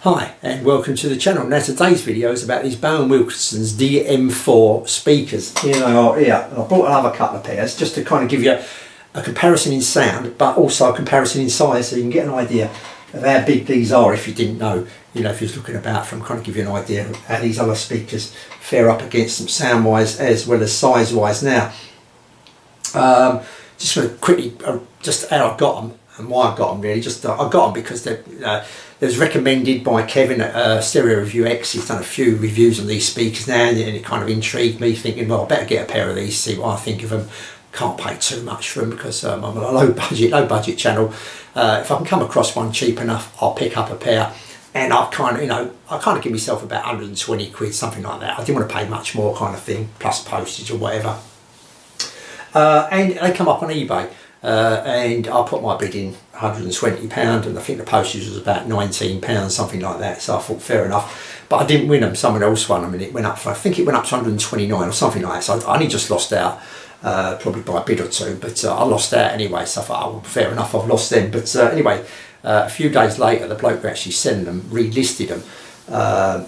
Hi and welcome to the channel. Now today's video is about these Wilkens DM4 speakers. Here they are here. I bought another couple of pairs just to kind of give you a comparison in sound, but also a comparison in size, so you can get an idea of how big these are if you didn't know. You know, if you're looking about from, kind of give you an idea of how these other speakers fare up against them sound wise as well as size wise. Now just going to quickly just how I got them and why I got them really. Just I got them because they was recommended by Kevin at Stereo Review X. He's done a few reviews on these speakers now, and it kind of intrigued me, thinking, well, I better get a pair of these, see what I think of them. Can't pay too much for them because I'm on a low budget channel. If I can come across one cheap enough, I'll pick up a pair. And I kind of give myself about 120 quid, something like that. I didn't want to pay much more, kind of thing, plus postage or whatever. And they come up on eBay. And I put my bid in £120, and I think the postage was about £19, something like that. So I thought fair enough, but I didn't win them. Someone else won them, and it went up for, I think it went up to 129 or something like that. So I only just lost out, probably by a bid or two, but I lost out anyway. So I thought, oh, well, fair enough, I've lost them. But anyway, a few days later, the bloke who actually selling them relisted them,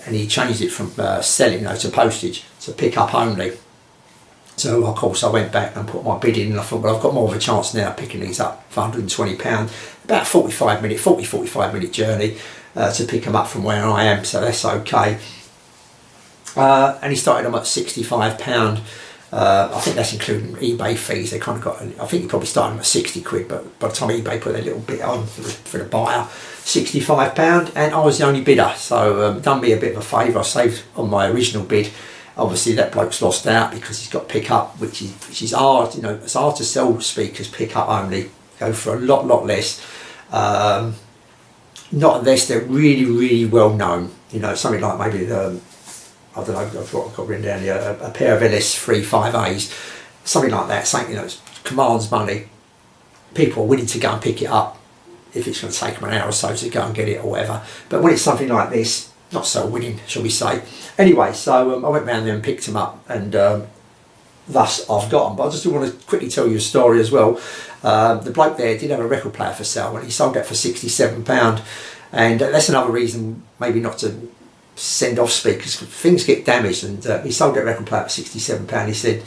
and he changed it from selling, to postage, to pick up only. So of course I went back and put my bid in, and I thought, well, I've got more of a chance now picking these up for £120. About 45 minute journey to pick them up from where I am, so that's okay. And he started them at £65. I think that's including eBay fees. They kind of got, I think he probably started them at 60 quid, but by the time eBay put a little bit on for the buyer, £65, and I was the only bidder. So done me a bit of a favour. I saved on my original bid. Obviously that bloke's lost out because he's got pick up, which is hard. It's hard to sell speakers pick up only. Go for a lot less. Not unless they're really well known. Something like maybe I don't know. I've got written down here a pair of LS35As, something like that. Something it commands money. People are willing to go and pick it up if it's going to take them an hour or so to go and get it or whatever. But when it's something like this, not so winning, shall we say. Anyway, so I went round there and picked them up, and thus I've got them. But I just want to quickly tell you a story as well. The bloke there did have a record player for sale, and he sold that for £67. And that's another reason maybe not to send off speakers, because things get damaged. And he sold that record player for £67. He said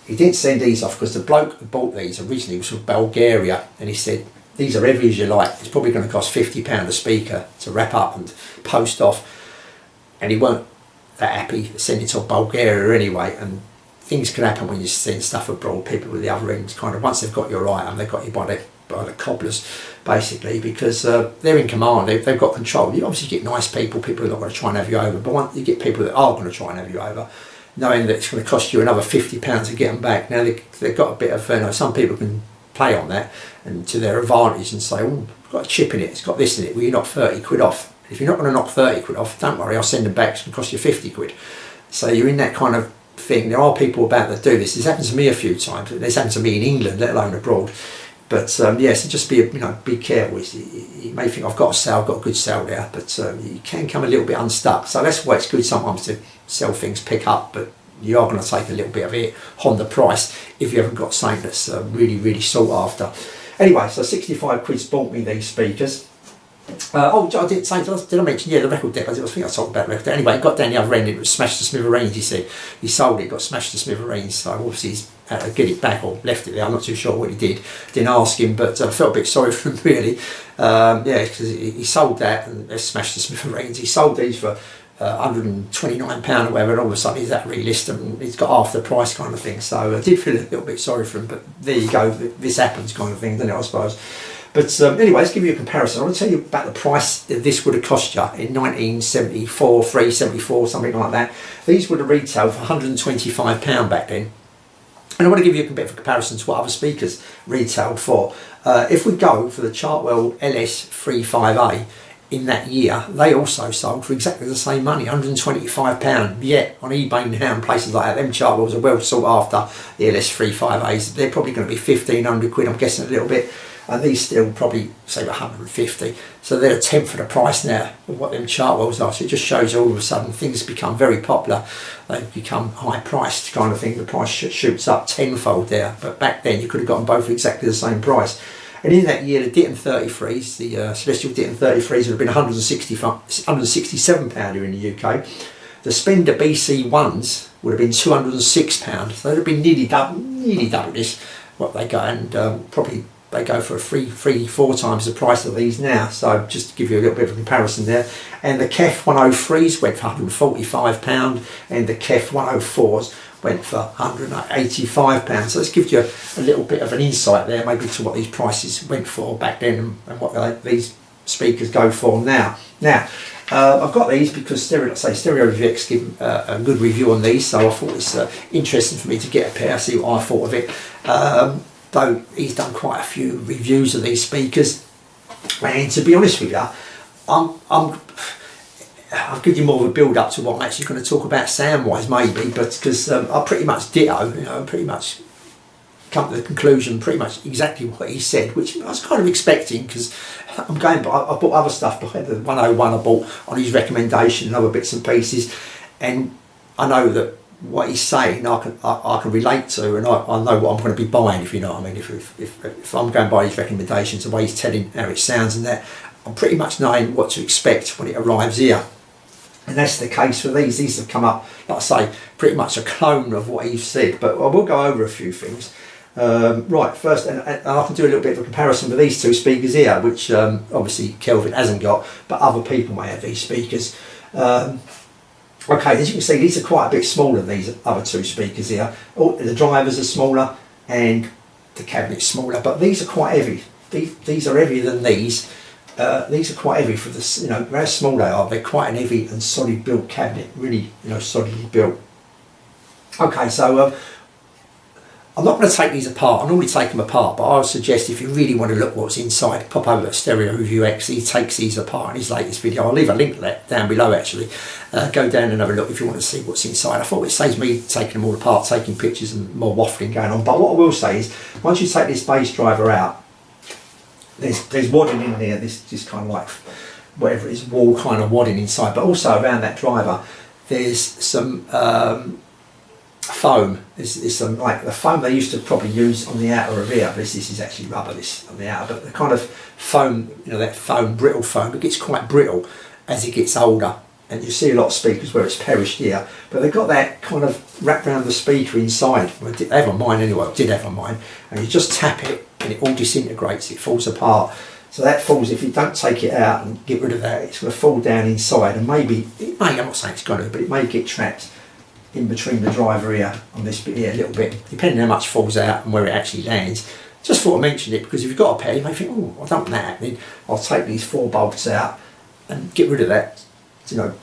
he didn't send these off because the bloke who bought these originally was from Bulgaria, and he said, these are heavy as you like, it's probably going to cost £50 a speaker to wrap up and post off. And he weren't that happy sending it to Bulgaria anyway, and things can happen when you send stuff abroad. People with the other end, kind of, once they've got your item, they've got you by the cobblers, basically, because they're in command, they've got control. You obviously get nice people who are not going to try and have you over, but once you get people that are going to try and have you over, knowing that it's going to cost you another £50 to get them back. Now they've got a bit of, some people can play on that and to their advantage and say, oh, I've got a chip in it, it's got this in it, will you knock 30 quid off? If you're not going to knock 30 quid off, don't worry, I'll send them back, it's going to cost you 50 quid. So you're in that kind of thing. There are people about that do this. It's happened to me a few times. It's happened to me in England, let alone abroad. But yes, so just be careful. You may think I've got a good sale there, but you can come a little bit unstuck. So that's why it's good sometimes to sell things, pick up, but you are going to take a little bit of it on the price if you haven't got something that's really sought after. Anyway, so 65 quid's bought me these speakers. I did I mention, the record deck? I think I talked about the record deck. Anyway, it got down the other end, it was smashed to smithereens. He said he sold it, got smashed to smithereens, so obviously he's had to get it back or left it there. I'm not too sure what he did, didn't ask him, but I felt a bit sorry for him really. Because he sold that and they're smashed to smithereens. He sold these for £129 or whatever, and all of a sudden he's that relist and he's got half the price, kind of thing. So I did feel a little bit sorry for him, but there you go, this happens, kind of thing, doesn't it, I suppose. But anyway, let's give you a comparison. I want to tell you about the price that this would have cost you in 1974, 374, something like that. These would have retailed for £125 back then. And I want to give you a bit of a comparison to what other speakers retailed for. If we go for the Chartwell LS35A, in that year, they also sold for exactly the same money, £125. Yet on eBay now and places like that, them Chartwells are well sought after. The LS35As, they're probably going to be 1,500 quid, I'm guessing a little bit. And these still probably say 150. So they're a tenth of the price now of what them Chartwells are. So it just shows you all of a sudden things become very popular. They become high priced, kind of thing. The price shoots up tenfold there. But back then you could have gotten both for exactly the same price. And in that year, the DM33s, the Celestial DM33s would have been £167 here in the UK. The Spender BC1s would have been £206. So they'd have been nearly double this, what they go, and probably they go for 4 times the price of these now. So just to give you a little bit of a comparison there. And the KEF 103s went for £145, and the KEF 104s went for £185. So this gives you a little bit of an insight there, maybe to what these prices went for back then and what these speakers go for now. Now, I've got these because Stereo Review X give a good review on these, so I thought it's interesting for me to get a pair, see what I thought of it. Though he's done quite a few reviews of these speakers, and to be honest with you, I'll give you more of a build up to what I'm actually going to talk about sound wise, maybe, but because I pretty much ditto, pretty much come to the conclusion pretty much exactly what he said, which I was kind of expecting, because I'm going, but I bought other stuff behind the 101 I bought on his recommendation and other bits and pieces, and I know that what he's saying I can relate to, and I know what I'm going to be buying, if you know what I mean. If I'm going by his recommendations, the way he's telling how it sounds and that, I'm pretty much knowing what to expect when it arrives here. And that's the case for these. These have come up, like I say, pretty much a clone of what he's said, but I will go over a few things. Right, first, and I can do a little bit of a comparison with these two speakers here, which obviously Kelvin hasn't got, but other people may have these speakers. Okay, as you can see, these are quite a bit smaller than these other two speakers here. The drivers are smaller and the cabinet's smaller, but these are quite heavy. These are heavier than these. These are quite heavy for this, how small they are. They're quite an heavy and solid built cabinet, really, solidly built. Okay, so I'm not going to take these apart. I normally take them apart, but I would suggest if you really want to look what's inside, pop over to Stereo Review X. He takes these apart in his latest video. I'll leave a link to that down below, actually. Go down and have a look if you want to see what's inside. I thought it saves me taking them all apart, taking pictures and more waffling going on. But what I will say is, once you take this bass driver out, there's wadding in there, this kind of like, whatever it is, wall kind of wadding inside. But also around that driver, there's some foam. There's some, like the foam they used to probably use on the outer of here. This is actually rubber, this on the outer, but the kind of foam, that foam, brittle foam, it gets quite brittle as it gets older. And you see a lot of speakers where it's perished here, but they've got that kind of wrapped around the speaker inside. Well, they have on mine anyway, I did have on mine, and you just tap it and it all disintegrates, it falls apart. So that falls, if you don't take it out and get rid of that, it's going to fall down inside, and maybe, I'm not saying it's going to, but it may get trapped in between the driver here on this bit here a little bit, depending on how much falls out and where it actually lands. Just thought I mentioned it because if you've got a pair, you may think, oh, I don't want that happening. I'll take these 4 bolts out and get rid of that.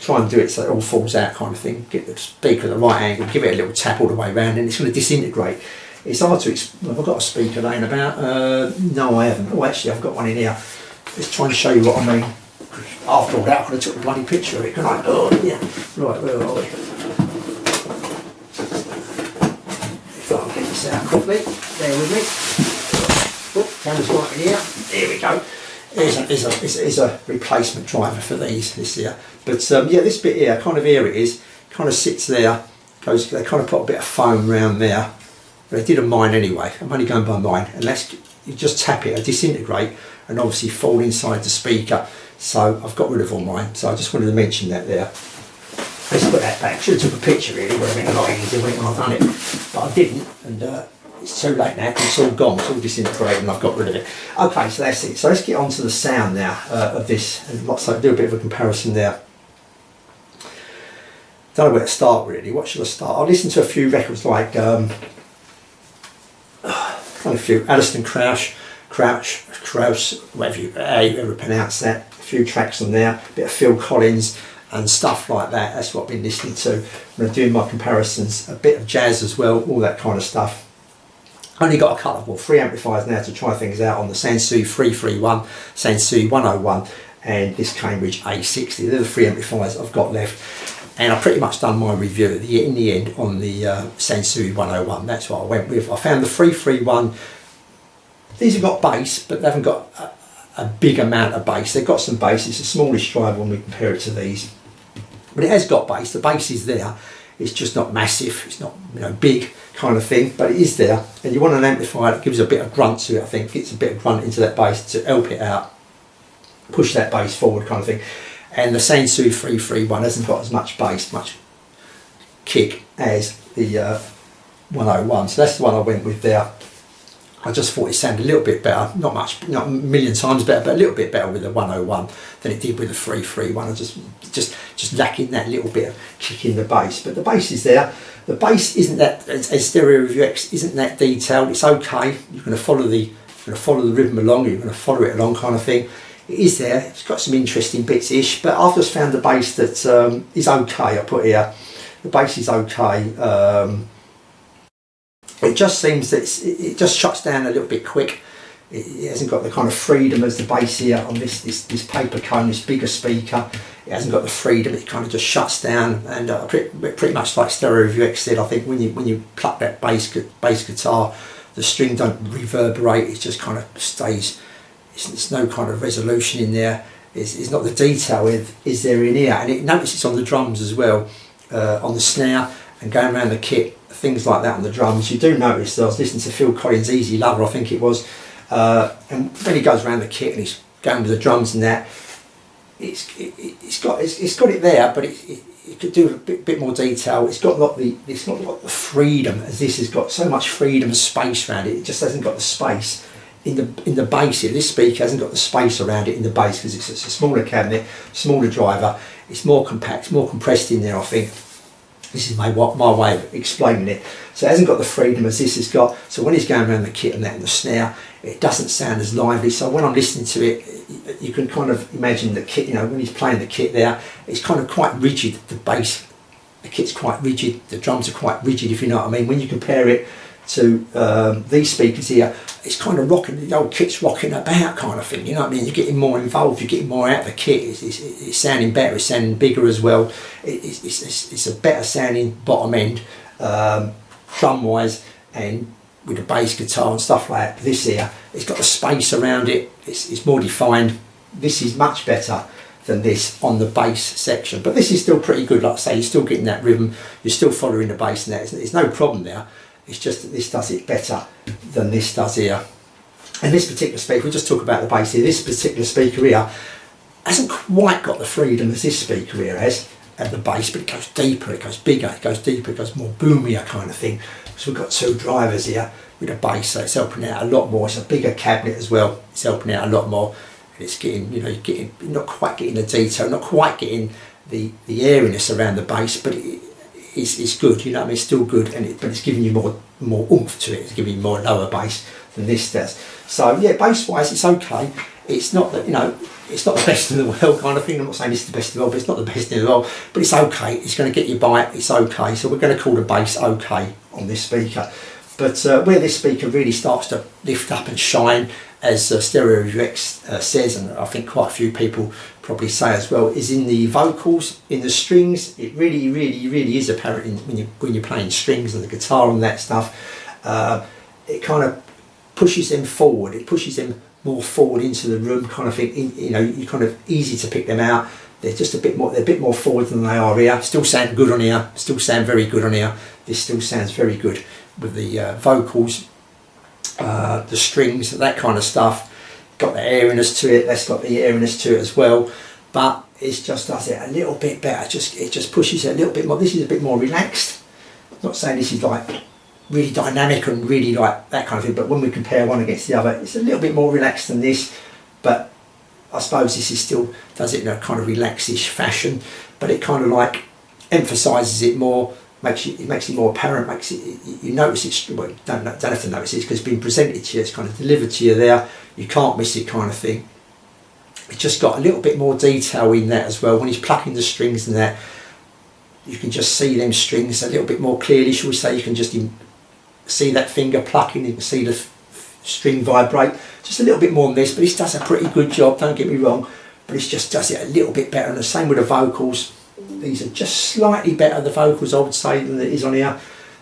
Try and do it so it all falls out, kind of thing. Get the speaker at the right angle, give it a little tap all the way around, and it's going to disintegrate. It's hard to explain. Have I got a speaker laying about? No, I haven't. Oh, actually, I've got one in here. Let's try and show you what I mean. After all that, I could have took a bloody picture of it, couldn't I? Oh, yeah. Right, where are we? If I can get this out quickly, bear with me. Oh, camera's right in here. There we go. It's a replacement driver for these, this here. But yeah, this bit here, kind of here it is, kind of sits there, they kind of put a bit of foam around there. But I did on mine anyway, I'm only going by mine, and you just tap it, it'll disintegrate and obviously fall inside the speaker. So I've got rid of all mine, so I just wanted to mention that there. Let's put that back. Should have took a picture really, would have been a lot easier when I've done it, but I didn't, and it's too late now, it's all gone, it's all disintegrated and I've got rid of it. Okay, so that's it. So let's get on to the sound now of this, and so do a bit of a comparison there. Don't know where to start really. What should I start? I'll listen to a few records like kind of a few Alison Krauss, whatever you ever pronounce that. A few tracks on there, a bit of Phil Collins and stuff like that. That's what I've been listening to when I'm doing my comparisons. A bit of jazz as well, all that kind of stuff. Only got a couple, 3 amplifiers now to try things out on the Sansui 331, Sansui 101 and this Cambridge A60. They're the 3 amplifiers I've got left. And I've pretty much done my review in the end on the Sansui 101. That's what I went with. I found the 331, these have got bass, but they haven't got a big amount of bass. They've got some bass. It's the smallest driver when we compare it to these. But it has got bass. The bass is there. It's just not massive. It's not big. kind of thing, but it is there, and you want an amplifier that gives a bit of grunt to it. I think gets a bit of grunt into that bass to help it out, push that bass forward, kind of thing. And the Sansu 331 hasn't got as much bass, much kick as the 101, so that's the one I went with there. I just thought it sounded a little bit better, not much, not a million times better, but a little bit better with the 101 than it did with the 331. I just lacking that little bit of kick in the bass, but the bass is there. The bass isn't that, as Stereo Review X isn't that detailed. It's okay. You're going to follow the rhythm along. You're going to follow it along, kind of thing. It is there. It's got some interesting bits ish, but I've just found the bass that is okay. I put here, the bass is okay. It just seems that it just shuts down a little bit quick. It hasn't got the kind of freedom as the bass here on this paper cone, this bigger speaker. It hasn't got the freedom. It kind of just shuts down, and pretty much like Stereo Review X said, I think when you pluck that bass guitar, the string don't reverberate. It just kind of stays. It's no kind of resolution in there. It's not the detail is there in here, and it notices on the drums as well, on the snare and going around the kit. Things like that on the drums, you do notice. I was listening to Phil Collins' Easy Lover, I think it was, and when he goes around the kit and he's going with the drums and that, it's got it there, but it could do a bit more detail. It's not got the freedom as this has got. So much freedom and space around it. It just hasn't got the space in the bass here. This speaker hasn't got the space around it in the bass because it's a smaller cabinet, smaller driver. It's more compact, more compressed in there, I think. This is my way of explaining it. So it hasn't got the freedom as this has got. So when he's going around the kit and that and the snare, it doesn't sound as lively. So when I'm listening to it, you can kind of imagine the kit, when he's playing the kit there, it's kind of quite rigid, the bass. The kit's quite rigid, the drums are quite rigid, if you know what I mean. When you compare it to these speakers here, it's kind of rocking, the old kit's rocking about kind of thing, you know what I mean? You're getting more involved, you're getting more out of the kit, it's sounding better, it's sounding bigger as well. It's a better sounding bottom end, drum wise, and with the bass guitar and stuff like that. This here, it's got the space around it, it's more defined. This is much better than this on the bass section, but this is still pretty good. Like I say, you're still getting that rhythm, you're still following the bass and that, there's no problem there. It's just that this does it better than this does here. And this particular speaker, we just talk about the bass here, this particular speaker here hasn't quite got the freedom as this speaker here has at the bass, but it goes deeper, it goes bigger, it goes deeper, it goes more boomier kind of thing. So we've got two drivers here with a bass, so it's helping out a lot more. It's a bigger cabinet as well, it's helping out a lot more. And it's getting, you're not quite getting the detail, not quite getting the airiness around the bass, but it's good, you know what I mean, it's still good, but it's giving you more oomph to it, it's giving you more lower bass than this does. So yeah, bass wise it's okay. It's not that, it's not the best in the world kind of thing. I'm not saying it's the best in the world, but it's not the best in the world, but it's okay, it's going to get you by it, it's okay. So we're going to call the bass okay on this speaker. But where this speaker really starts to lift up and shine, as Stereo Review X says, and I think quite a few people probably say as well, is in the vocals, in the strings. It really, really, really is apparent when you're playing strings and the guitar and that stuff. It kind of pushes them forward. It pushes them more forward into the room, kind of thing. You're kind of easy to pick them out. They're just a bit more forward than they are here. Still sound good on here. Still sound very good on here. This still sounds very good with the vocals, the strings, that kind of stuff. Got the airiness to it. That's got the airiness to it as well. But it just does it a little bit better. It just pushes it a little bit more. This is a bit more relaxed. I'm not saying this is like really dynamic and really like that kind of thing. But when we compare one against the other, it's a little bit more relaxed than this. But I suppose this is still does it in a kind of relaxish fashion. But it kind of like emphasises it more. It makes it more apparent, you notice it, well, you don't have to notice it because it's been presented to you, it's kind of delivered to you there, you can't miss it kind of thing. It's just got a little bit more detail in that as well. When he's plucking the strings and that, you can just see them strings a little bit more clearly, shall we say. You can just see that finger plucking, you can see the string vibrate, just a little bit more than this, but this does a pretty good job, don't get me wrong, but it just does it a little bit better. And the same with the vocals. These are just slightly better, the vocals I would say, than it is on here.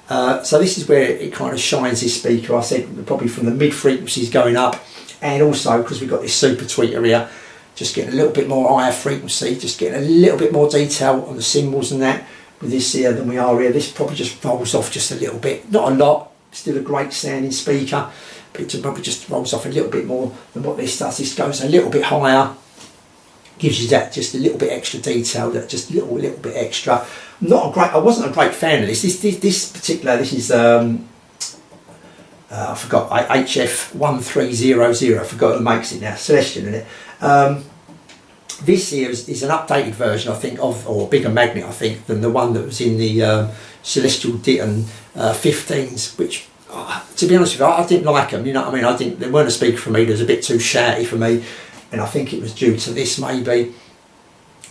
So this is where it kind of shines, this speaker. I said probably from the mid frequencies going up, and also because we've got this super tweeter here, just getting a little bit more higher frequency, just getting a little bit more detail on the cymbals and that, with this here than we are here. This probably just rolls off just a little bit, not a lot, still a great sounding speaker, but it probably just rolls off a little bit more than what this does. This goes a little bit higher, gives you that just a little bit extra detail, that just little bit extra. I wasn't a great fan of this. This particular, this is I forgot, HF1300, I forgot who makes it now, Celestion in it. This here is an updated version, I think, or bigger magnet, I think, than the one that was in the Celestial Ditton 15s, which, to be honest with you, I didn't like them, you know what I mean? I think they weren't a speaker for me, they was a bit too shouty for me, and I think it was due to this maybe,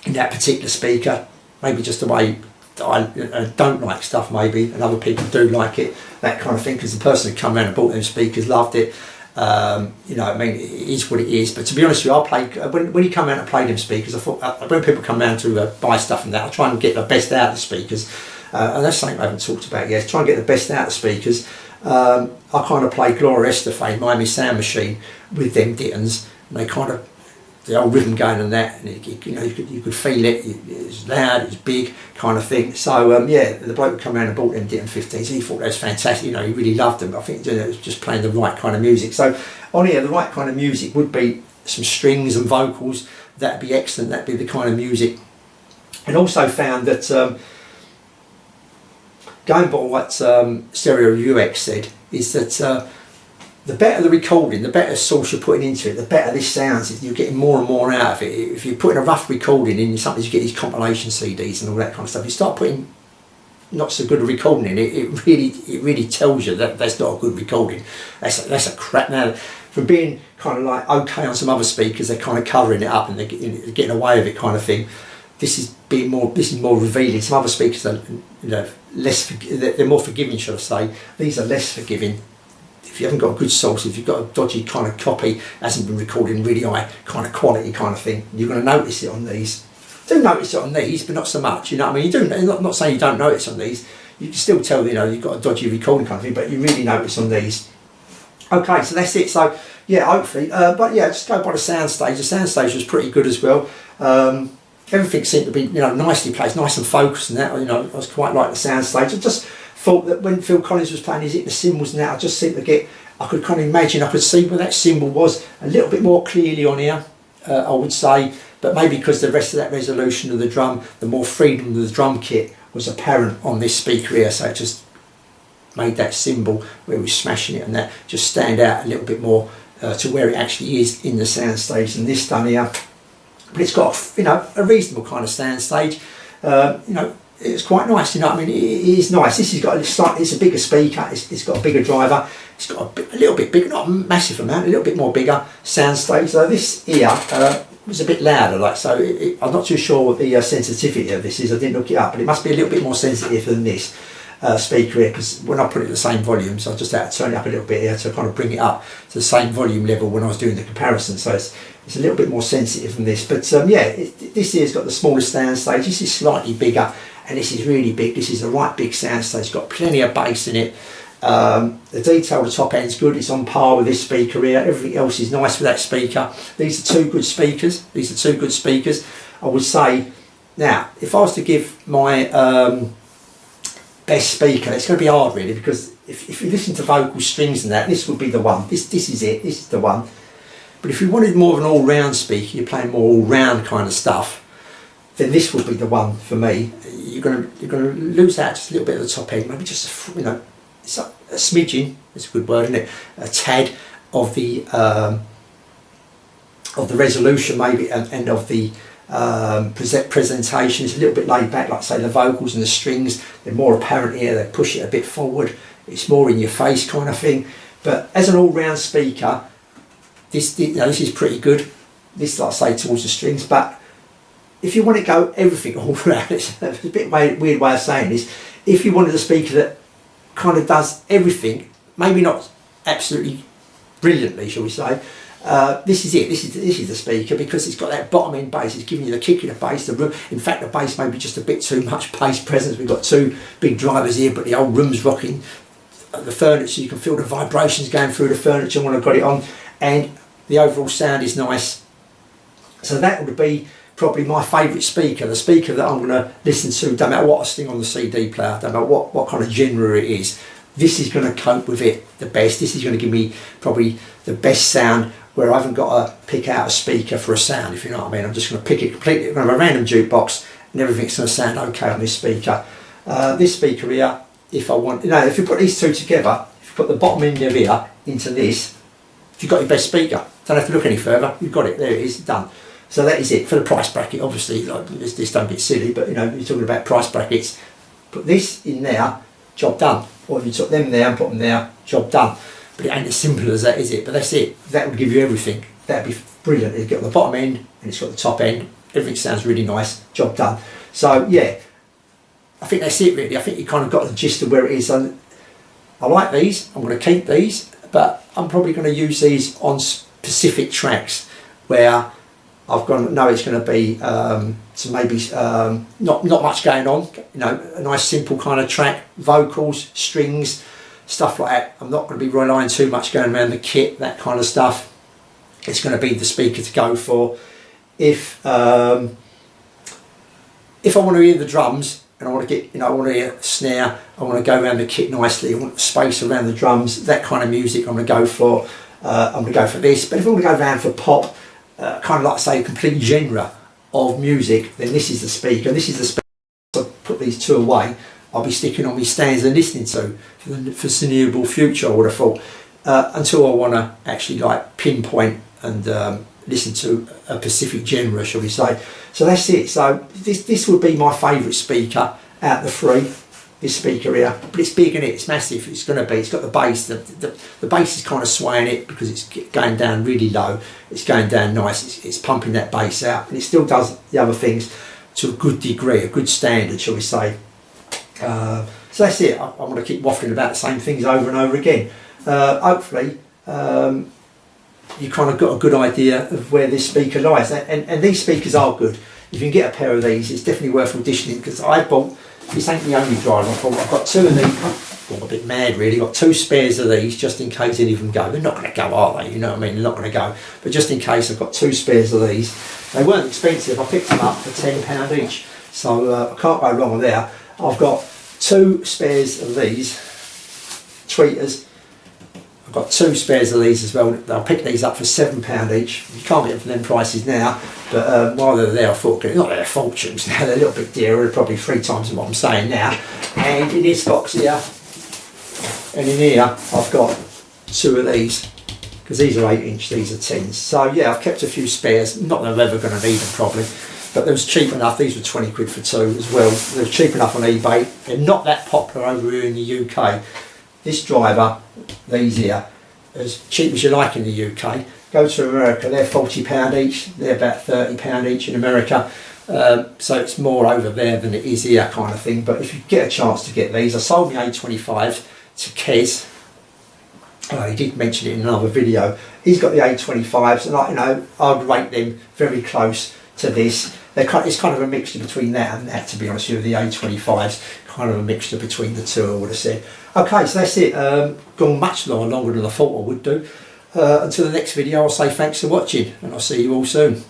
in that particular speaker, maybe just the way I don't like stuff maybe, and other people do like it, that kind of thing, because the person who come around and bought them speakers loved it. You know, I mean, it is what it is. But to be honest with you, I play when you come out and play them speakers. I thought when people come around to buy stuff and that, I try and get the best out of the speakers, and that's something I haven't talked about yet. Try and get the best out of the speakers. I kind of play Gloria Estefan, Miami Sound Machine, with them Dittons, and they kind of, the old rhythm going and that, and you know, you could feel it. It was loud, it was big, kind of thing. So yeah, the bloke who come around and bought them Ditton 15s, he thought that was fantastic. You know, he really loved them. I think it was just playing the right kind of music. So on here, the right kind of music would be some strings and vocals. That'd be excellent. That'd be the kind of music. And also found that going by what Stereo UX said, is that the better the recording, the better source you're putting into it, the better this sounds. You're getting more and more out of it. If you're putting a rough recording in, sometimes you get these compilation CDs and all that kind of stuff. You start putting not so good a recording in it, it really tells you that that's not a good recording. That's a crap. Now, from being kind of like okay on some other speakers, they're kind of covering it up and they're getting away with it, kind of thing. This is more revealing. Some other speakers are, you know, they're more forgiving, should I say. These are less forgiving. If you haven't got a good source, if you've got a dodgy kind of copy, hasn't been recorded in really high kind of quality kind of thing, you're going to notice it on these. Do notice it on these, but not so much. You know what I mean? You do. Not saying you don't notice on these. You can still tell, you know, you've got a dodgy recording kind of thing, but you really notice on these. Okay, so that's it. So yeah, hopefully, but yeah, just go by the soundstage. The soundstage was pretty good as well. Everything seemed to be, you know, nicely placed, nice and focused, and that. You know, I was quite like the soundstage. I just thought that when Phil Collins was playing, the cymbals and that, I just seemed to get, I could kind of imagine, I could see where that cymbal was a little bit more clearly on here, I would say, but maybe because the rest of that resolution of the drum, the more freedom of the drum kit was apparent on this speaker here, so it just made that cymbal where we were smashing it and that just stand out a little bit more to where it actually is in the soundstage than this done here. But it's got, you know, a reasonable kind of soundstage. You know, it's quite nice, you know what I mean? It is nice. This has got it's a bigger speaker, it's got a bigger driver, it's got a little bit bigger, not a massive amount, a little bit more bigger soundstage. So this here was a bit louder, like, so I'm not too sure what the sensitivity of this is, I didn't look it up, but it must be a little bit more sensitive than this speaker here, because when I put it at the same volume, so I just had to turn it up a little bit here to kind of bring it up to the same volume level when I was doing the comparison, so it's a little bit more sensitive than this. But yeah, this here's got the smallest soundstage, this is slightly bigger, and this is really big. This is the right big soundstage, it's got plenty of bass in it. The detail of the top end's good, it's on par with this speaker here, everything else is nice with that speaker. These are two good speakers, I would say. Now, if I was to give my best speaker, it's going to be hard really, because if you listen to vocal strings and that, this would be the one. This is it, this is the one. But if you wanted more of an all-round speaker, you're playing more all-round kind of stuff, then this would be the one for me. You're going to lose out just a little bit at the top end, maybe just you know, it's a smidgen. It's a good word, isn't it? A tad of the resolution maybe, and of the presentation. Is a little bit laid back, like say the vocals and the strings. They're more apparent here. They push it a bit forward. It's more in your face kind of thing. But as an all-round speaker, this is pretty good. This, like I say, towards the strings, but if you want to go everything all around, it's a bit weird way of saying this. If you wanted a speaker that kind of does everything, maybe not absolutely brilliantly, shall we say, this is it. This is the speaker, because it's got that bottom end bass. It's giving you the kick of the bass. In fact, the bass may be just a bit too much bass presence. We've got two big drivers here, but the whole room's rocking. The furniture, you can feel the vibrations going through the furniture when I've got it on, and the overall sound is nice. So that would be probably my favourite speaker, the speaker that I'm going to listen to, don't matter what I sing on the CD player, don't matter what kind of genre it is, this is going to cope with it the best. This is going to give me probably the best sound, where I haven't got to pick out a speaker for a sound, if you know what I mean. I'm just going to pick it completely, I'm going to have a random jukebox and everything's going to sound okay on this speaker. This speaker here, if I want, you know, if you put these two together, if you put the bottom end of here into this, you've got your best speaker. Don't have to look any further, you've got it, there it is, done. So that is it for the price bracket. Obviously, like, this don't get silly, but you know, you're talking about price brackets. Put this in there, job done. Or if you took them there and put them there, job done. But it ain't as simple as that, is it? But that's it. That would give you everything. That'd be brilliant. It's got the bottom end and it's got the top end. Everything sounds really nice. Job done. So yeah, I think that's it really. I think you kind of got the gist of where it is. And I like these. I'm going to keep these, but I'm probably going to use these on specific tracks where I've gone, no, it's going to be so maybe not much going on, you know, a nice simple kind of track, vocals, strings, stuff like that. I'm not going to be relying too much going around the kit, that kind of stuff. It's going to be the speaker to go for. If I want to hear the drums and I want to get, you know, I want to hear a snare, I want to go around the kit nicely, I want space around the drums, that kind of music I'm going to go for. I'm going to go for this. But if I want to go around for pop, kind of like say a complete genre of music, then this is the speaker. This is the speaker. So put these two away, I'll be sticking on my stands and listening to for the foreseeable future, I would have thought, until I want to actually like pinpoint and listen to a specific genre, shall we say. So that's it. So this would be my favourite speaker out of the three. This speaker here, but it's big in it, it's massive, it's going to be, it's got the bass, the bass is kind of swaying it because it's going down really low, it's going down nice, it's pumping that bass out, and it still does the other things to a good degree, a good standard, shall we say. So that's it. I'm going to keep waffling about the same things over and over again. Hopefully you kind of got a good idea of where this speaker lies, and these speakers are good. If you can get a pair of these, it's definitely worth auditioning, because I bought, this ain't the only driver I bought, I've got two of these, well, a bit mad really, got two spares of these just in case any of them go. They're not going to go, are they? You know what I mean? They're not going to go, but just in case, I've got two spares of these. They weren't expensive, I picked them up for £10 each, so I can't go wrong with there. I've got two spares of these tweeters. I've got two spares of these as well. I'll pick these up for £7 each. You can't get them for them prices now, but while they're there, I thought, not they're fortunes now, they're a little bit dearer, they're probably 3 times what I'm saying now. And in this box here, and in here, I've got two of these, because these are 8-inch, these are 10s. So yeah, I've kept a few spares, not that I'm ever going to need them probably, but they was cheap enough. These were 20 quid for two as well. They were cheap enough on eBay. They're not that popular over here in the UK. This driver, these here, as cheap as you like in the UK. Go to America, they're £40 each, they're about £30 each in America. So it's more over there than it is here, kind of thing. But if you get a chance to get these, I sold my A25s to Kez. He did mention it in another video. He's got the A25s, and I'd rate them very close to this. It's kind of a mixture between that and that, to be honest with you. The A25s, kind of a mixture between the two, I would have said. Okay, so that's it. Gone much longer than I thought I would do. Until the next video, I'll say thanks for watching, and I'll see you all soon.